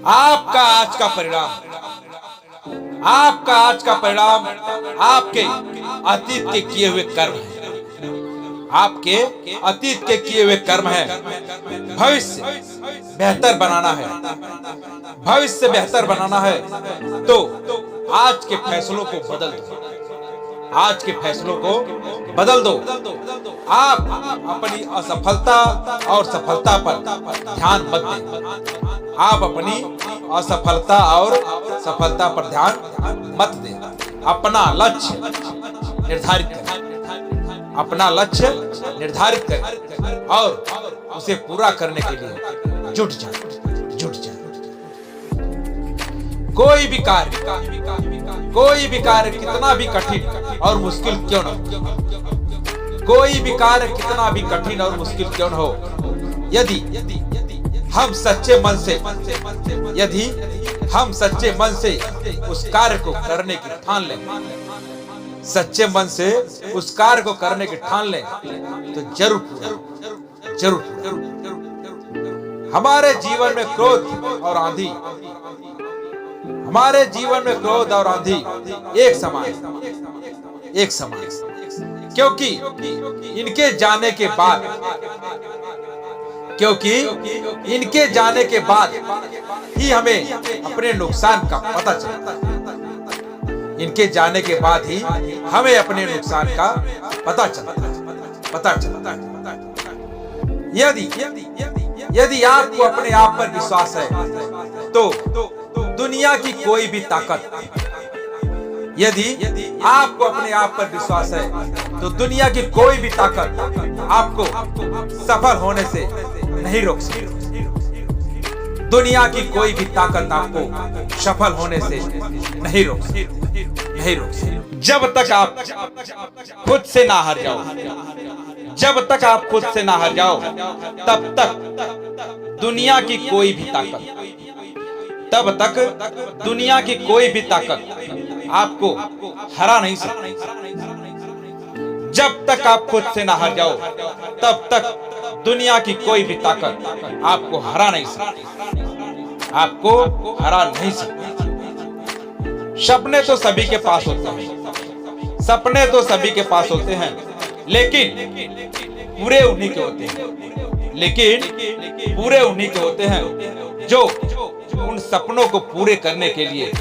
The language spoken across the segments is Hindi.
आपका आज का परिणाम, आपका आज का परिणाम आपके अतीत के किए हुए कर्म है। आपके अतीत के किए हुए कर्म है। भविष्य बेहतर बनाना है, भविष्य बेहतर बनाना है तो आज के फैसलों को बदल दो, आज के फैसलों को बदल दो। आप अपनी असफलता और सफलता पर ध्यान मत दें। आप अपनी असफलता और सफलता पर ध्यान मत दें। अपना लक्ष्य निर्धारित करें, अपना लक्ष्य निर्धारित करें और उसे पूरा करने के लिए जुट जाए, जुट जाए। कोई भी कार्य कितना भी कठिन और मुश्किल क्यों न हो, कोई भी कार्य कितना भी कठिन और मुश्किल क्यों न हो, यदि हम सच्चे मन से, यदि हम सच्चे मन से उस कार्य को करने की ठान लें, सच्चे मन से उस कार्य को करने की ठान लें तो जरूर पूरा, जरूर पूरा। हमारे जीवन में क्रोध और आंधी, हमारे जीवन में क्रोध और आंधी एक समान, एक समान, क्योंकि इनके जाने के बाद, क्योंकि इनके जाने के बाद ही हमें अपने नुकसान का पता चलता है। इनके जाने के बाद ही हमें अपने नुकसान का पता चलता है, पता चलता है। यदि आपको अपने आप पर विश्वास है तो दुनिया की कोई भी ताकत, यदि आपको अपने आप पर विश्वास है तो दुनिया की कोई भी ताकत आपको सफल होने से नहीं रोक सकती। दुनिया की कोई भी ताकत आपको सफल होने से नहीं रोक सकती, नहीं रोक सकती। जब तक आप खुद से ना हार जाओ, जब तक आप खुद से ना हार जाओ, तब तक दुनिया की कोई भी ताकत, तब तक दुनिया की कोई भी ताकत आपको हरा नहीं सकती। जब तक आप खुद से ना हार जाओ, तब तक दुनिया की कोई भी ताकत आपको हरा नहीं सकती, आपको हरा नहीं सकती। सपने तो सभी के पास होते हैं, सपने तो सभी के पास होते हैं, लेकिन पूरे उन्हीं के होते हैं, लेकिन पूरे उन्हीं के होते हैं जो उन सपनों को पूरे करने के लिए,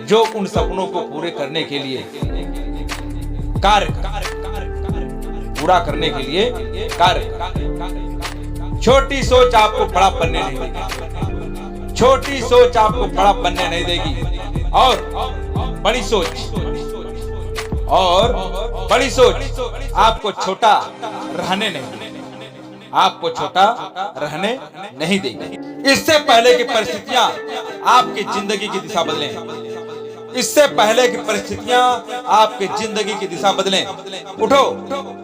जो उन सपनों को पूरे करने के लिए कार्य, पूरा करने के लिए कार्य। छोटी सोच आपको बड़ा बनने नहीं देगी, छोटी सोच आपको बड़ा बनने नहीं देगी, और बड़ी सोच, और बड़ी सोच आपको छोटा रहने नहीं, आपको छोटा रहने नहीं देगी। इससे पहले की परिस्थितियां आपकी जिंदगी की दिशा बदलें, इससे पहले की परिस्थितियां आपकी जिंदगी की दिशा बदलें, उठो,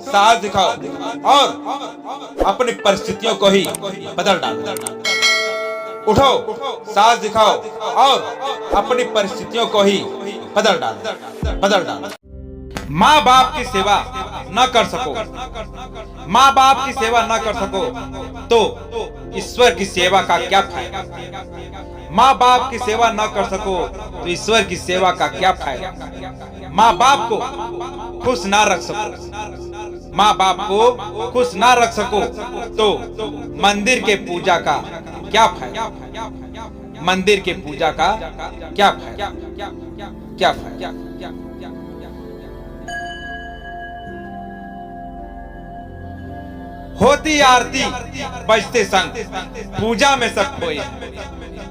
साहस दिखाओ और अपनी परिस्थितियों को ही बदल डालो। उठो, साहस दिखाओ और अपनी परिस्थितियों को ही बदल डालो, बदल डालो। माँ बाप की सेवा न कर सको, माँ बाप की सेवा न कर सको तो ईश्वर की सेवा का क्या फायदा। माँ बाप की सेवा न कर सको तो ईश्वर की सेवा का क्या फायदा। माँ बाप को खुश ना रख सको, माँ बाप को खुश ना रख सको तो मंदिर के पूजा का क्या फायदा, मंदिर के पूजा का क्या फायदा, क्या फायदा। होती आरती बजते संग पूजा में सब खोए,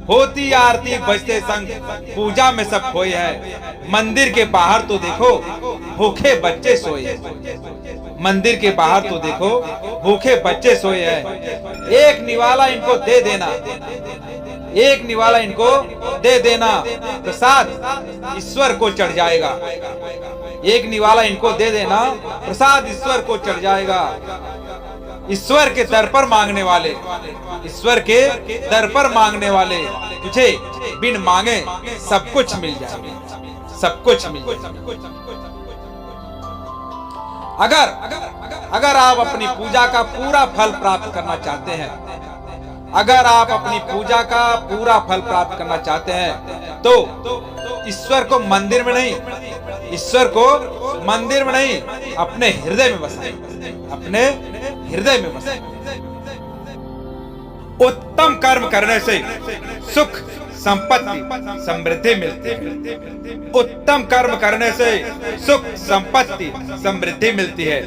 होती आरती बजते संग पूजा में सब खोए है। मंदिर के बाहर तो देखो भूखे बच्चे सोए, मंदिर के बाहर तो देखो भूखे बच्चे सोए हैं। एक निवाला इनको दे देना, एक निवाला इनको दे देना, प्रसाद ईश्वर को चढ़ जाएगा। एक निवाला इनको दे देना, प्रसाद ईश्वर को चढ़ जाएगा। ईश्वर के दर पर मांगने वाले, ईश्वर के दर पर मांगने वाले तुझे बिन मांगे सब कुछ मिल जाएगा, सब कुछ मिल जाएगा। अगर आप अपनी पूजा का पूरा फल प्राप्त करना चाहते हैं, अगर आप अपनी पूजा का पूरा फल प्राप्त करना चाहते हैं तो ईश्वर को मंदिर में नहीं, ईश्वर को मंदिर में नहीं, अपने हृदय में बसाएं, अपने हृदय में बसाएं। उत्तम कर्म करने से सुख संपत्ति समृद्धि मिलती है। उत्तम कर्म करने से सुख संपत्ति समृद्धि मिलती है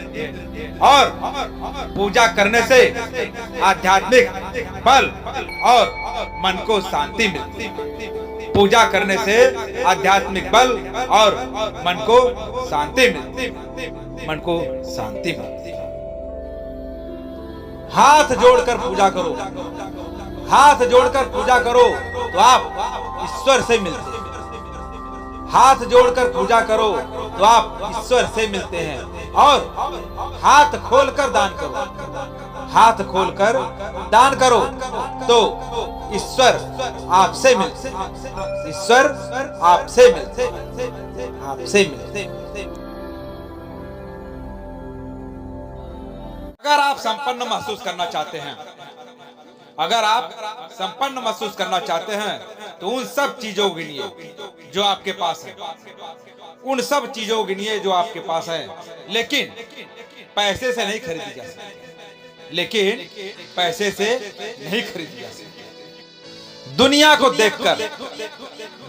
और पूजा करने से आध्यात्मिक बल और मन को शांति मिलती है। पूजा करने से आध्यात्मिक बल और मन को शांति मिलती है, मन को शांति मिलती है। हाथ जोड़कर पूजा करो, हाथ जोड़कर पूजा करो तो आप ईश्वर से मिलते हैं। हाथ जोड़कर पूजा करो तो आप ईश्वर से मिलते हैं। और हाथ खोलकर दान करो, हाथ खोलकर दान करो तो ईश्वर आपसे मिलते, ईश्वर आपसे मिलते, आपसे मिलते। अगर आप संपन्न महसूस करना चाहते हैं, अगर आप संपन्न महसूस करना चाहते हैं तो उन सब चीजों को गिनिए जो आपके पास है, उन सब चीजों को गिनिए जो आपके पास है, लेकिन पैसे से नहीं खरीदी जा सकती, लेकिन पैसे से नहीं खरीदी जा सकती। दुनिया को देखकर,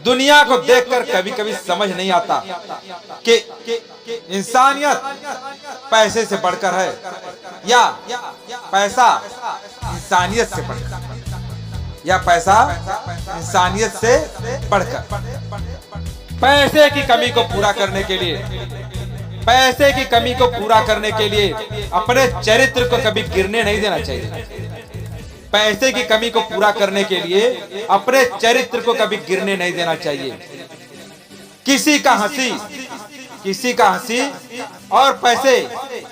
दुनिया को देखकर कभी कभी समझ नहीं आता कि इंसानियत पैसे से बढ़कर है या पैसा इंसानियत से बढ़कर, या पैसा इंसानियत से बढ़कर। पैसे की कमी को पूरा करने के लिए, पैसे की कमी को पूरा करने के लिए अपने चरित्र को कभी गिरने नहीं देना चाहिए। पैसे की कमी को पूरा करने के लिए अपने चरित्र को कभी गिरने नहीं देना चाहिए। किसी का हंसी, किसी का हंसी और पैसे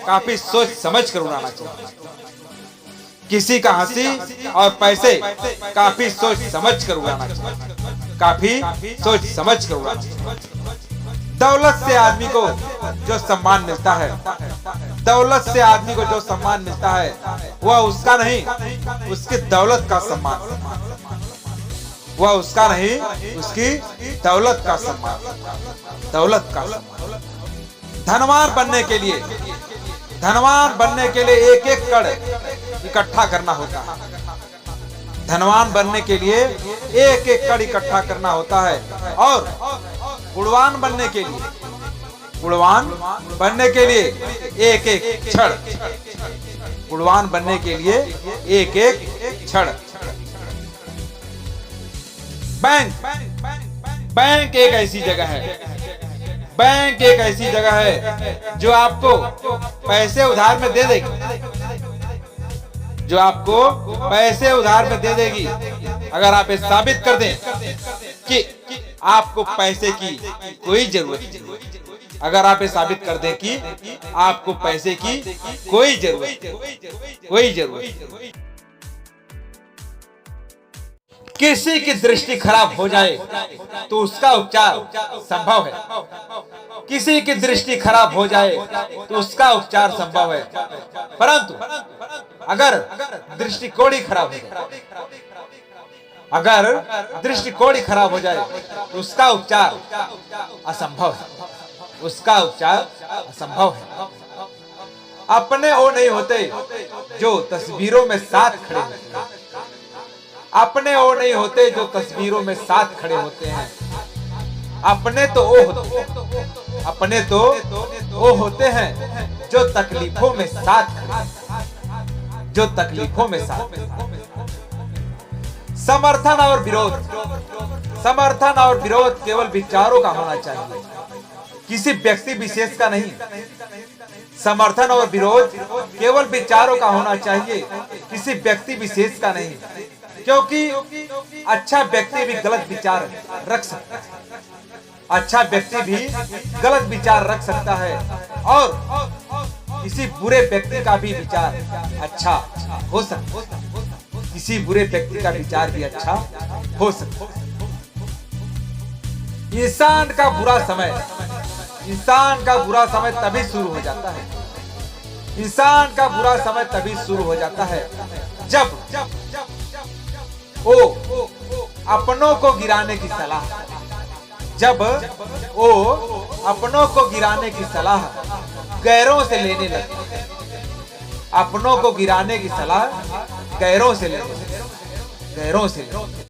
काफी सोच समझ कर उड़ाना चाहिए। किसी का हंसी और पैसे काफी सोच समझ कर उड़ाना चाहिए, काफी सोच समझ कर उड़ाना चाहिए। दौलत से आदमी को जो सम्मान मिलता है, दौलत से आदमी को जो सम्मान मिलता है वह उसका नहीं, उसकी दौलत का सम्मान, वह उसका नहीं, उसकी दौलत का सम्मान, दौलत का सम्मान। धनवान बनने के लिए, धनवान बनने के लिए एक एक कड़ इकट्ठा करना होता है। धनवान बनने के लिए एक एक कड़ इकट्ठा करना होता है और गुणवान बनने के लिए, गुणवान बनने के लिए एक एक क्षण, गुणवान बनने के लिए एक एक क्षण। बैंक, बैंक एक ऐसी जगह है, बैंक एक ऐसी जगह है जो आपको पैसे उधार में दे देगी, जो आपको पैसे उधार में दे देगी अगर आप ये साबित कर दें कि आपको पैसे की कोई जरूरत नहीं। अगर आप ये साबित कर दें कि आपको पैसे की कोई जरूरत, कोई जरूरत। किसी की दृष्टि खराब हो जाए तो उसका उपचार संभव है। किसी की दृष्टि खराब हो जाए तो उसका उपचार संभव है, परंतु अगर दृष्टिकोण ही खराब हो जाए, अगर दृष्टिकोण ही खराब हो जाए तो उसका उपचार असंभव है, उसका उपचार असंभव है। अपने वो नहीं होते जो तस्वीरों में साथ खड़े होते हैं, अपने वो नहीं होते जो तस्वीरों में साथ खड़े होते हैं। अपने तो वो होते, अपने तो वो होते हैं जो तकलीफों में साथ खड़े, जो तकलीफों में साथ। समर्थन और विरोध, समर्थन और विरोध केवल विचारों का होना चाहिए, किसी व्यक्ति विशेष का नहीं। समर्थन और विरोध केवल विचारों का होना चाहिए, किसी व्यक्ति विशेष का नहीं, क्योंकि अच्छा व्यक्ति भी गलत विचार रख सकता है, अच्छा व्यक्ति भी गलत विचार रख सकता है और किसी बुरे व्यक्ति का भी विचार अच्छा हो सकता है, किसी बुरे व्यक्ति का विचार भी अच्छा हो सकता है। इंसान का बुरा समय, इंसान का बुरा समय तभी शुरू हो जाता है, इंसान का बुरा समय तभी शुरू हो जाता है जब वो अपनों को गिराने की सलाह, जब वो अपनों को गिराने की सलाह गैरों से लेने लगे, अपनों को गिराने की सलाह गैरों से लेने, गैरों से लेने।